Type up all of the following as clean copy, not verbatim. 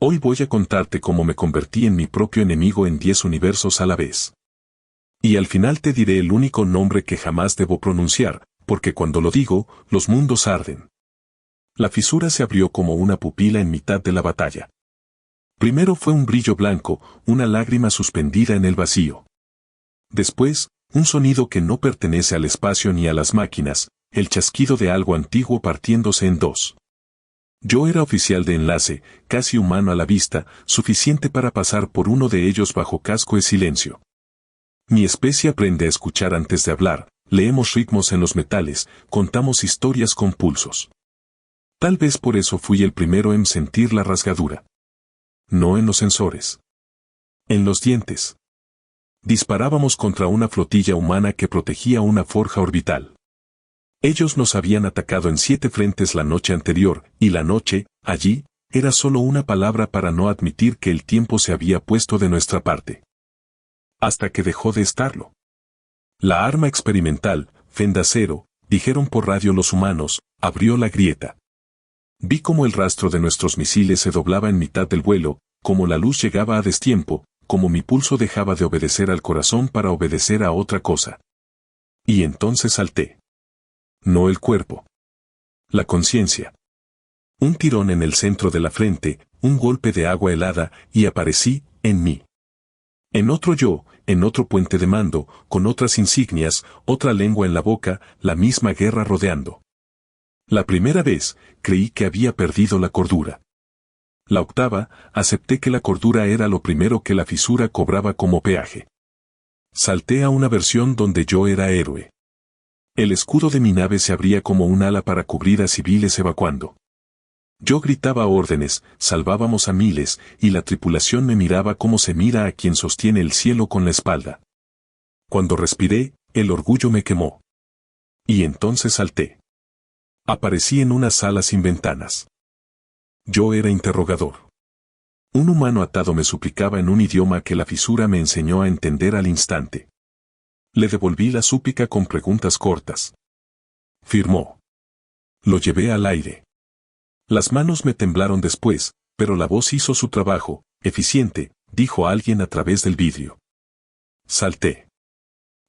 Hoy voy a contarte cómo me convertí en mi propio enemigo en 10 universos a la vez. Y al final te diré el único nombre que jamás debo pronunciar, porque cuando lo digo, los mundos arden. La fisura se abrió como una pupila en mitad de la batalla. Primero fue un brillo blanco, una lágrima suspendida en el vacío. Después, un sonido que no pertenece al espacio ni a las máquinas, el chasquido de algo antiguo partiéndose en dos. Yo era oficial de enlace, casi humano a la vista, suficiente para pasar por uno de ellos bajo casco de silencio. Mi especie aprende a escuchar antes de hablar, leemos ritmos en los metales, contamos historias con pulsos. Tal vez por eso fui el primero en sentir la rasgadura. No en los sensores. En los dientes. Disparábamos contra una flotilla humana que protegía una forja orbital. Ellos nos habían atacado en 7 frentes la noche anterior, y la noche, allí, era solo una palabra para no admitir que el tiempo se había puesto de nuestra parte. Hasta que dejó de estarlo. La arma experimental, Fenda Cero, dijeron por radio los humanos, abrió la grieta. Vi cómo el rastro de nuestros misiles se doblaba en mitad del vuelo, cómo la luz llegaba a destiempo, cómo mi pulso dejaba de obedecer al corazón para obedecer a otra cosa. Y entonces salté. No el cuerpo. La conciencia. Un tirón en el centro de la frente, un golpe de agua helada, y aparecí, en mí. En otro yo, en otro puente de mando, con otras insignias, otra lengua en la boca, la misma guerra rodeando. La primera vez, creí que había perdido la cordura. La octava, acepté que la cordura era lo primero que la fisura cobraba como peaje. Salté a una versión donde yo era héroe. El escudo de mi nave se abría como un ala para cubrir a civiles evacuando. Yo gritaba órdenes, salvábamos a miles, y la tripulación me miraba como se mira a quien sostiene el cielo con la espalda. Cuando respiré, el orgullo me quemó. Y entonces salté. Aparecí en una sala sin ventanas. Yo era interrogador. Un humano atado me suplicaba en un idioma que la fisura me enseñó a entender al instante. Le devolví la súplica con preguntas cortas. Firmó. Lo llevé al aire. Las manos me temblaron después, pero la voz hizo su trabajo, eficiente, dijo alguien a través del vidrio. Salté.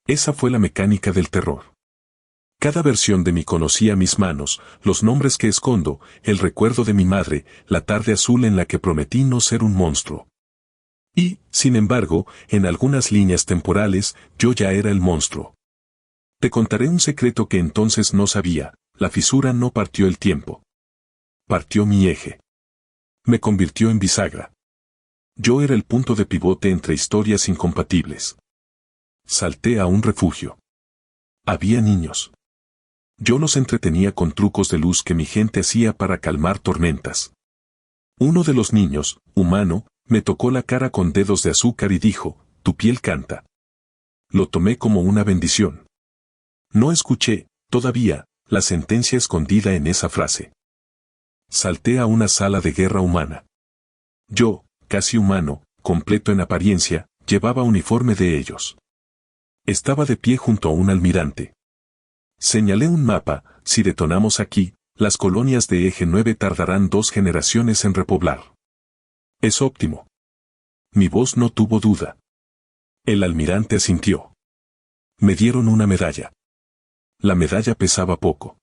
Esa fue la mecánica del terror. Cada versión de mí conocía mis manos, los nombres que escondo, el recuerdo de mi madre, la tarde azul en la que prometí no ser un monstruo. Y, sin embargo, en algunas líneas temporales, yo ya era el monstruo. Te contaré un secreto que entonces no sabía, la fisura no partió el tiempo. Partió mi eje. Me convirtió en bisagra. Yo era el punto de pivote entre historias incompatibles. Salté a un refugio. Había niños. Yo los entretenía con trucos de luz que mi gente hacía para calmar tormentas. Uno de los niños, humano, me tocó la cara con dedos de azúcar y dijo, tu piel canta. Lo tomé como una bendición. No escuché, todavía, la sentencia escondida en esa frase. Salté a una sala de guerra humana. Yo, casi humano, completo en apariencia, llevaba uniforme de ellos. Estaba de pie junto a un almirante. Señalé un mapa, si detonamos aquí, las colonias de Eje 9 tardarán 2 generaciones en repoblar. Es óptimo. Mi voz no tuvo duda. El almirante asintió. Me dieron una medalla. La medalla pesaba poco.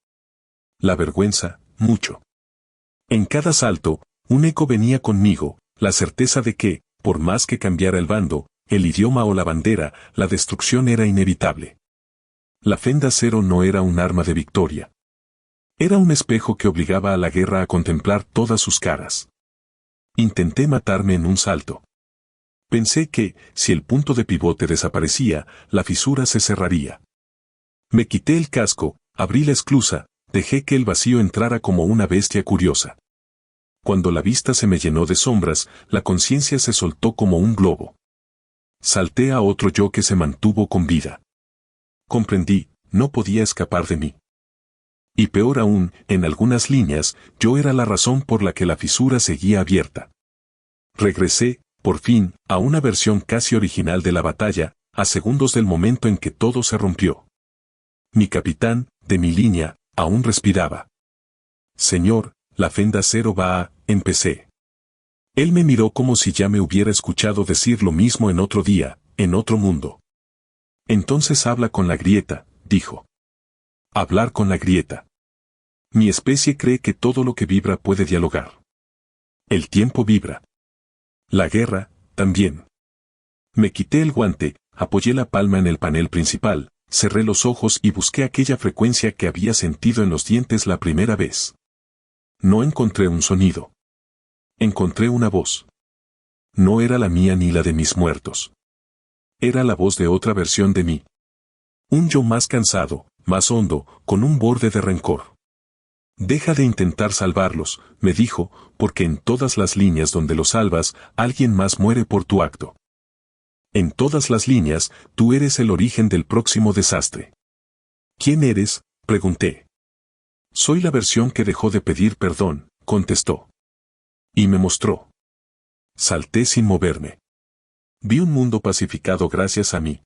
La vergüenza, mucho. En cada salto, un eco venía conmigo, la certeza de que, por más que cambiara el bando, el idioma o la bandera, la destrucción era inevitable. La Fenda Cero no era un arma de victoria. Era un espejo que obligaba a la guerra a contemplar todas sus caras. Intenté matarme en un salto. Pensé que, si el punto de pivote desaparecía, la fisura se cerraría. Me quité el casco, abrí la esclusa, dejé que el vacío entrara como una bestia curiosa. Cuando la vista se me llenó de sombras, la conciencia se soltó como un globo. Salté a otro yo que se mantuvo con vida. Comprendí, no podía escapar de mí. Y peor aún, en algunas líneas, yo era la razón por la que la fisura seguía abierta. Regresé, por fin, a una versión casi original de la batalla, a segundos del momento en que todo se rompió. Mi capitán, de mi línea, aún respiraba. Señor, la Fenda Cero va a, empecé. Él me miró como si ya me hubiera escuchado decir lo mismo en otro día, en otro mundo. Entonces habla con la grieta, dijo. Hablar con la grieta. Mi especie cree que todo lo que vibra puede dialogar. El tiempo vibra. La guerra, también. Me quité el guante, apoyé la palma en el panel principal, cerré los ojos y busqué aquella frecuencia que había sentido en los dientes la primera vez. No encontré un sonido. Encontré una voz. No era la mía ni la de mis muertos. Era la voz de otra versión de mí. Un yo más cansado, más hondo, con un borde de rencor. Deja de intentar salvarlos, me dijo, porque en todas las líneas donde los salvas, alguien más muere por tu acto. En todas las líneas, tú eres el origen del próximo desastre. ¿Quién eres?, pregunté. Soy la versión que dejó de pedir perdón, contestó. Y me mostró. Salté sin moverme. Vi un mundo pacificado gracias a mí.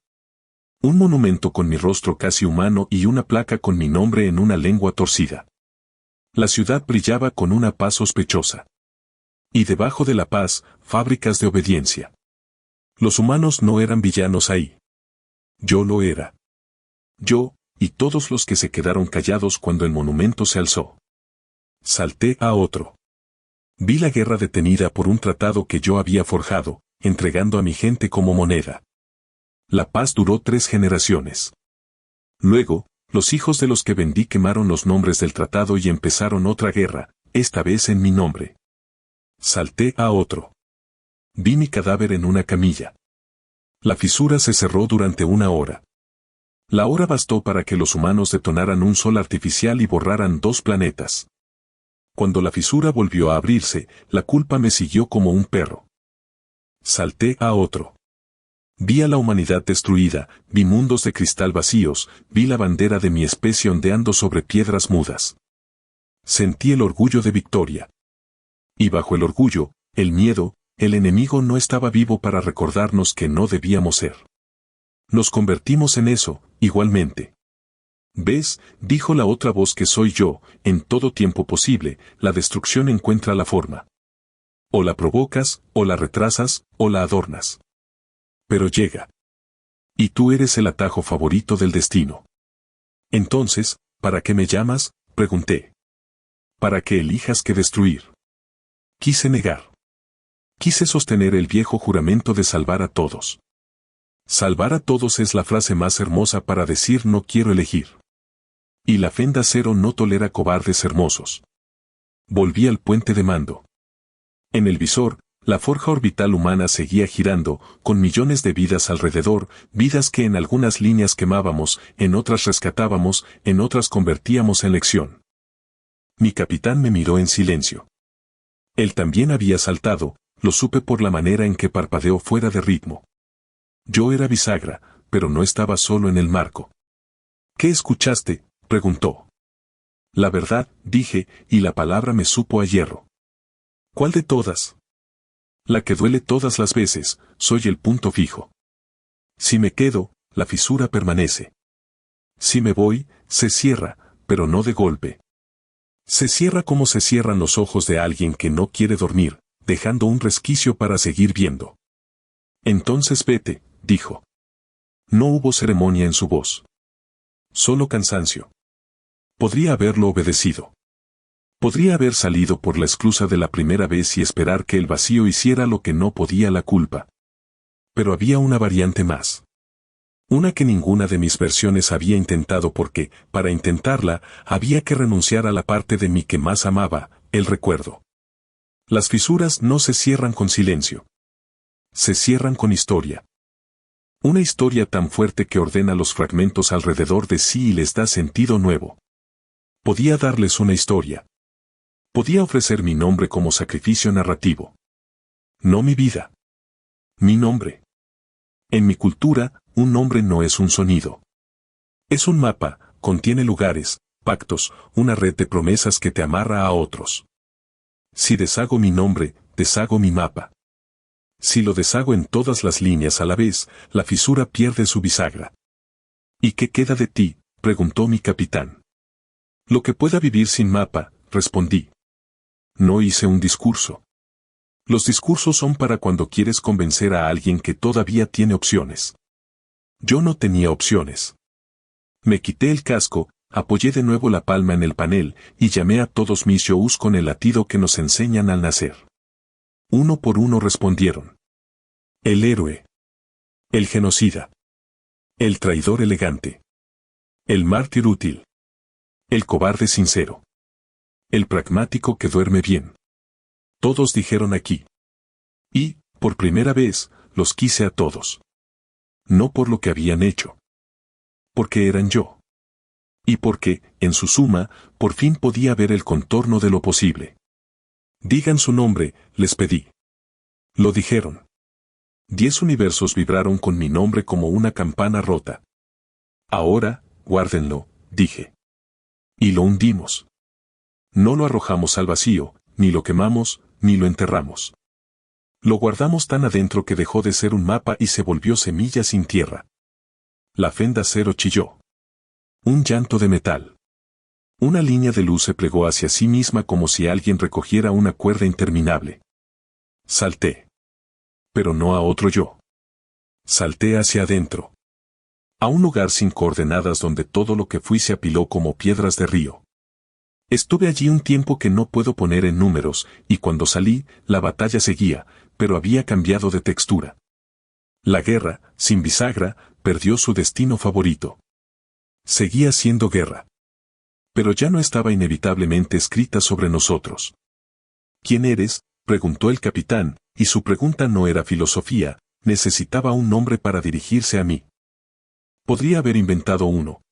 Un monumento con mi rostro casi humano y una placa con mi nombre en una lengua torcida. La ciudad brillaba con una paz sospechosa. Y debajo de la paz, fábricas de obediencia. Los humanos no eran villanos ahí. Yo lo era. Yo, y todos los que se quedaron callados cuando el monumento se alzó. Salté a otro. Vi la guerra detenida por un tratado que yo había forjado, entregando a mi gente como moneda. La paz duró 3 generaciones. Luego, los hijos de los que vendí quemaron los nombres del tratado y empezaron otra guerra, esta vez en mi nombre. Salté a otro. Vi mi cadáver en una camilla. La fisura se cerró durante 1 hora. La hora bastó para que los humanos detonaran un sol artificial y borraran 2 planetas. Cuando la fisura volvió a abrirse, la culpa me siguió como un perro. Salté a otro. Vi a la humanidad destruida, vi mundos de cristal vacíos, vi la bandera de mi especie ondeando sobre piedras mudas. Sentí el orgullo de victoria. Y bajo el orgullo, el miedo, el enemigo no estaba vivo para recordarnos que no debíamos ser. Nos convertimos en eso, igualmente. ¿Ves?, dijo la otra voz, que soy yo, en todo tiempo posible, la destrucción encuentra la forma. O la provocas, o la retrasas, o la adornas. Pero llega. Y tú eres el atajo favorito del destino. Entonces, ¿para qué me llamas?, pregunté. Para que elijas qué destruir. Quise negar. Quise sostener el viejo juramento de salvar a todos. Salvar a todos es la frase más hermosa para decir no quiero elegir. Y la Fenda Cero no tolera cobardes hermosos. Volví al puente de mando. En el visor, la forja orbital humana seguía girando, con millones de vidas alrededor, vidas que en algunas líneas quemábamos, en otras rescatábamos, en otras convertíamos en lección. Mi capitán me miró en silencio. Él también había saltado, lo supe por la manera en que parpadeó fuera de ritmo. Yo era bisagra, pero no estaba solo en el marco. ¿Qué escuchaste?, preguntó. La verdad, dije, y la palabra me supo a hierro. ¿Cuál de todas? La que duele todas las veces, soy el punto fijo. Si me quedo, la fisura permanece. Si me voy, se cierra, pero no de golpe. Se cierra como se cierran los ojos de alguien que no quiere dormir, dejando un resquicio para seguir viendo. Entonces vete, dijo. No hubo ceremonia en su voz. Solo cansancio. Podría haberlo obedecido. Podría haber salido por la esclusa de la primera vez y esperar que el vacío hiciera lo que no podía la culpa. Pero había una variante más. Una que ninguna de mis versiones había intentado porque, para intentarla, había que renunciar a la parte de mí que más amaba, el recuerdo. Las fisuras no se cierran con silencio. Se cierran con historia. Una historia tan fuerte que ordena los fragmentos alrededor de sí y les da sentido nuevo. Podía darles una historia. Podía ofrecer mi nombre como sacrificio narrativo. No mi vida. Mi nombre. En mi cultura, un nombre no es un sonido. Es un mapa, contiene lugares, pactos, una red de promesas que te amarra a otros. Si deshago mi nombre, deshago mi mapa. Si lo deshago en todas las líneas a la vez, la fisura pierde su bisagra. ¿Y qué queda de ti?, preguntó mi capitán. Lo que pueda vivir sin mapa, respondí. No hice un discurso. Los discursos son para cuando quieres convencer a alguien que todavía tiene opciones. Yo no tenía opciones. Me quité el casco, apoyé de nuevo la palma en el panel y llamé a todos mis yous con el latido que nos enseñan al nacer. Uno por uno respondieron. El héroe. El genocida. El traidor elegante. El mártir útil. El cobarde sincero. El pragmático que duerme bien. Todos dijeron aquí. Y, por primera vez, los quise a todos. No por lo que habían hecho. Porque eran yo. Y porque, en su suma, por fin podía ver el contorno de lo posible. Digan su nombre, les pedí. Lo dijeron. 10 universos vibraron con mi nombre como una campana rota. Ahora, guárdenlo, dije. Y lo hundimos. No lo arrojamos al vacío, ni lo quemamos, ni lo enterramos. Lo guardamos tan adentro que dejó de ser un mapa y se volvió semilla sin tierra. La fenda cero chilló. Un llanto de metal. Una línea de luz se plegó hacia sí misma como si alguien recogiera una cuerda interminable. Salté. Pero no a otro yo. Salté hacia adentro. A un lugar sin coordenadas donde todo lo que fui se apiló como piedras de río. Estuve allí un tiempo que no puedo poner en números, y cuando salí, la batalla seguía, pero había cambiado de textura. La guerra, sin bisagra, perdió su destino favorito. Seguía siendo guerra. Pero ya no estaba inevitablemente escrita sobre nosotros. ¿Quién eres?, preguntó el capitán, y su pregunta no era filosofía, necesitaba un nombre para dirigirse a mí. Podría haber inventado uno.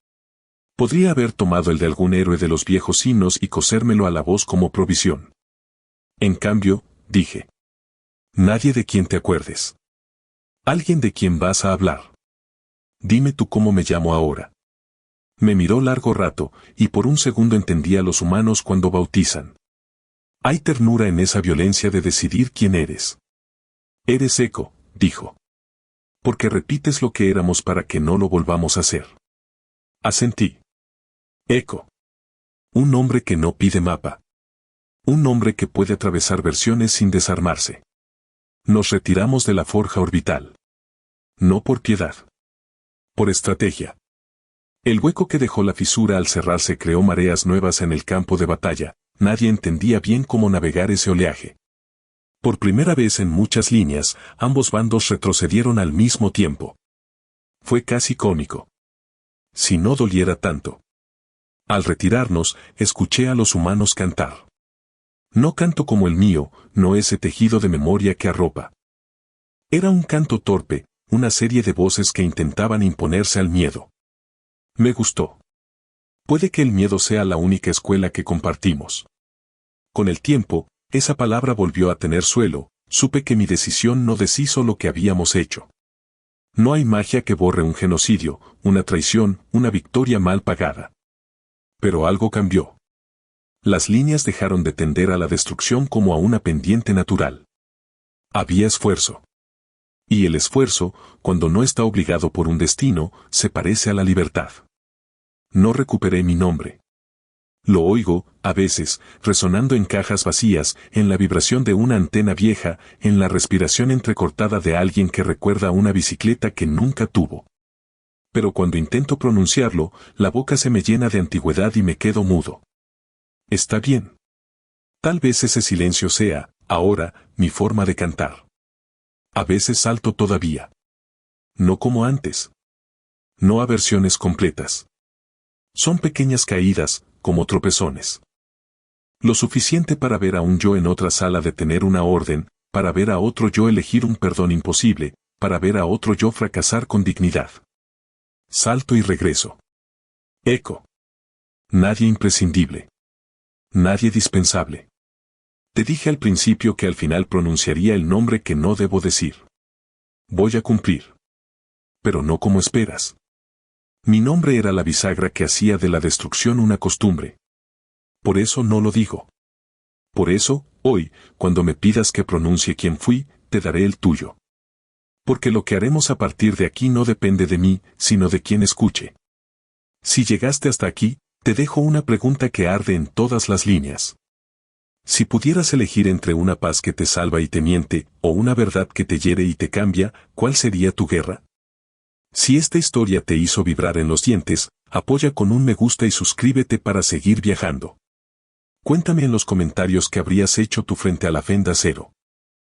Podría haber tomado el de algún héroe de los viejos himnos y cosérmelo a la voz como provisión. En cambio, dije. Nadie de quien te acuerdes. Alguien de quien vas a hablar. Dime tú cómo me llamo ahora. Me miró largo rato, y por un segundo entendí a los humanos cuando bautizan. Hay ternura en esa violencia de decidir quién eres. Eres Eco, dijo. Porque repites lo que éramos para que no lo volvamos a hacer. Asentí. Eco. Un hombre que no pide mapa. Un hombre que puede atravesar versiones sin desarmarse. Nos retiramos de la forja orbital. No por piedad. Por estrategia. El hueco que dejó la fisura al cerrarse creó mareas nuevas en el campo de batalla. Nadie entendía bien cómo navegar ese oleaje. Por primera vez en muchas líneas, ambos bandos retrocedieron al mismo tiempo. Fue casi cómico. Si no doliera tanto. Al retirarnos, escuché a los humanos cantar. No canto como el mío, no ese tejido de memoria que arropa. Era un canto torpe, una serie de voces que intentaban imponerse al miedo. Me gustó. Puede que el miedo sea la única escuela que compartimos. Con el tiempo, esa palabra volvió a tener suelo, supe que mi decisión no deshizo lo que habíamos hecho. No hay magia que borre un genocidio, una traición, una victoria mal pagada. Pero algo cambió. Las líneas dejaron de tender a la destrucción como a una pendiente natural. Había esfuerzo. Y el esfuerzo, cuando no está obligado por un destino, se parece a la libertad. No recuperé mi nombre. Lo oigo, a veces, resonando en cajas vacías, en la vibración de una antena vieja, en la respiración entrecortada de alguien que recuerda una bicicleta que nunca tuvo. Pero cuando intento pronunciarlo, la boca se me llena de antigüedad y me quedo mudo. Está bien. Tal vez ese silencio sea, ahora, mi forma de cantar. A veces salto todavía. No como antes. No a versiones completas. Son pequeñas caídas, como tropezones. Lo suficiente para ver a un yo en otra sala detener una orden, para ver a otro yo elegir un perdón imposible, para ver a otro yo fracasar con dignidad. Salto y regreso. Eco. Nadie imprescindible. Nadie dispensable. Te dije al principio que al final pronunciaría el nombre que no debo decir. Voy a cumplir. Pero no como esperas. Mi nombre era la bisagra que hacía de la destrucción una costumbre. Por eso no lo digo. Por eso, hoy, cuando me pidas que pronuncie quién fui, te daré el tuyo. Porque lo que haremos a partir de aquí no depende de mí, sino de quien escuche. Si llegaste hasta aquí, te dejo una pregunta que arde en todas las líneas. Si pudieras elegir entre una paz que te salva y te miente, o una verdad que te hiere y te cambia, ¿cuál sería tu guerra? Si esta historia te hizo vibrar en los dientes, apoya con un me gusta y suscríbete para seguir viajando. Cuéntame en los comentarios qué habrías hecho tú frente a la Fenda Cero.